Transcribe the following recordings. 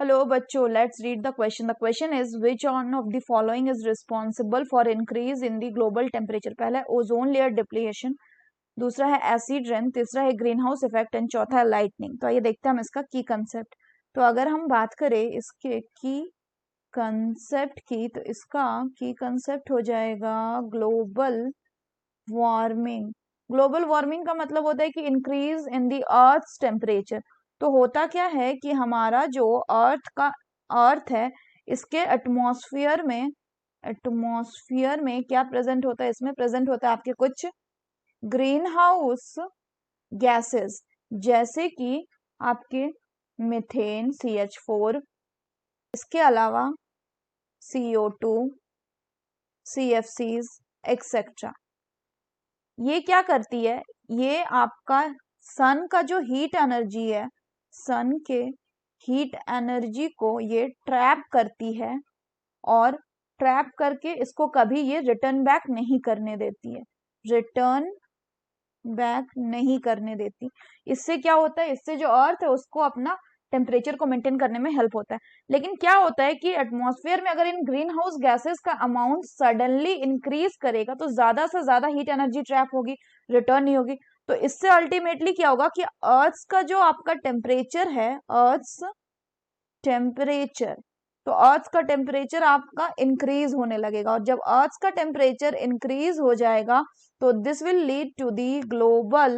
Hello बच्चों, let's read the question. The question is which one of the following is responsible for increase in the global temperature. पहला है ozone layer depletion, दूसरा है acid rain, तीसरा है green house effect and चौथा है lightning. तो आइए देखते हैं हम इसका की कंसेप्ट. तो अगर हम बात करें इसके की कंसेप्ट की, तो इसका की कंसेप्ट हो जाएगा ग्लोबल वार्मिंग. ग्लोबल वार्मिंग का मतलब होता है कि increase in the earth temperature. तो होता क्या है कि हमारा जो अर्थ है, इसके एटमॉस्फेयर में क्या प्रेजेंट होता है? इसमें प्रेजेंट होता है आपके कुछ ग्रीन हाउस गैसेस, जैसे कि आपके मीथेन CH4, इसके अलावा CO2, CFCs एक्सेट्रा. ये क्या करती है? ये आपका सन का जो हीट एनर्जी है, सन के हीट एनर्जी को ये ट्रैप करती है और ट्रैप करके इसको कभी ये रिटर्न बैक नहीं करने देती है. रिटर्न बैक नहीं करने देती. इससे क्या होता है? इससे जो अर्थ है उसको अपना टेम्परेचर को मेंटेन करने में हेल्प होता है. लेकिन क्या होता है कि एटमॉस्फेयर में अगर इन ग्रीन हाउस गैसेस का अमाउंट सडनली इंक्रीज करेगा तो ज्यादा से ज्यादा हीट एनर्जी ट्रैप होगी, रिटर्न नहीं होगी. तो इससे अल्टीमेटली क्या होगा कि अर्थ का जो आपका टेम्परेचर है, अर्थ टेम्परेचर, तो अर्थ का टेम्परेचर आपका इंक्रीज होने लगेगा. और जब अर्थ का टेम्परेचर इंक्रीज हो जाएगा तो this will lead to the global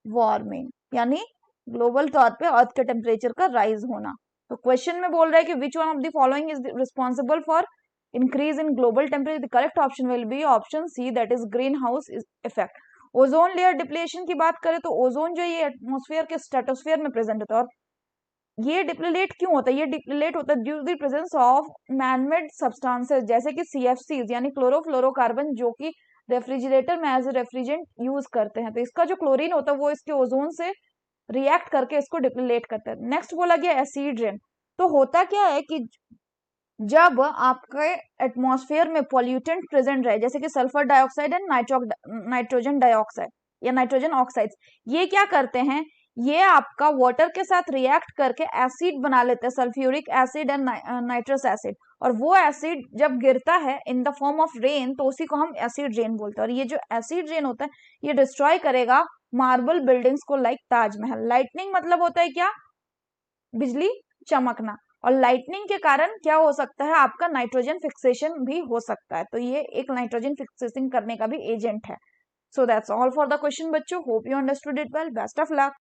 warming, यानी ग्लोबल तौर पे अर्थ के टेम्परेचर का राइज होना. तो क्वेश्चन में बोल रहा है कि which one of the following is responsible for increase in global temperature. The correct option will be option C, that is greenhouse effect. Ozone layer depletion की बात करें तो ओजोन जो ये एटमॉस्फेयर के स्ट्रेटोस्फेयर में प्रेजेंट होता है. और ये डिप्लीट क्यों होता है? ये डिप्लीट होता है due to the presence of manmade substances, जैसे कि CFCs यानी क्लोरोफ्लोरोकार्बन, जो कि रेफ्रिजरेटर में एज ए रेफ्रिजरेंट यूज करते हैं. तो इसका जो क्लोरीन होता है वो इसके ओजोन से रिएक्ट करके इसको डिप्लीट करता है. नेक्स्ट बोला गया एसिड रेन. तो होता क्या है कि जब आपके एटमॉस्फेयर में पॉल्यूटेंट प्रेजेंट रहे, जैसे कि sulphur dioxide and nitrogen dioxide या नाइट्रोजन ऑक्साइड्स, ये क्या करते हैं? ये आपका वाटर के साथ रिएक्ट करके एसिड बना लेते हैं, sulphuric acid and nitrous acid. और वो एसिड जब गिरता है in the form of rain तो उसी को हम एसिड रेन बोलते हैं. और ये जो एसिड रेन होता है ये डिस्ट्रॉय करेगा मार्बल बिल्डिंग्स को, लाइक ताजमहल. लाइटनिंग मतलब होता है क्या? बिजली चमकना. और लाइटनिंग के कारण क्या हो सकता है? आपका नाइट्रोजन फिक्सेशन भी हो सकता है. तो ये एक नाइट्रोजन फिक्सेशन करने का भी एजेंट है. So that's all for the question बच्चों. Hope you understood it well. Best of luck.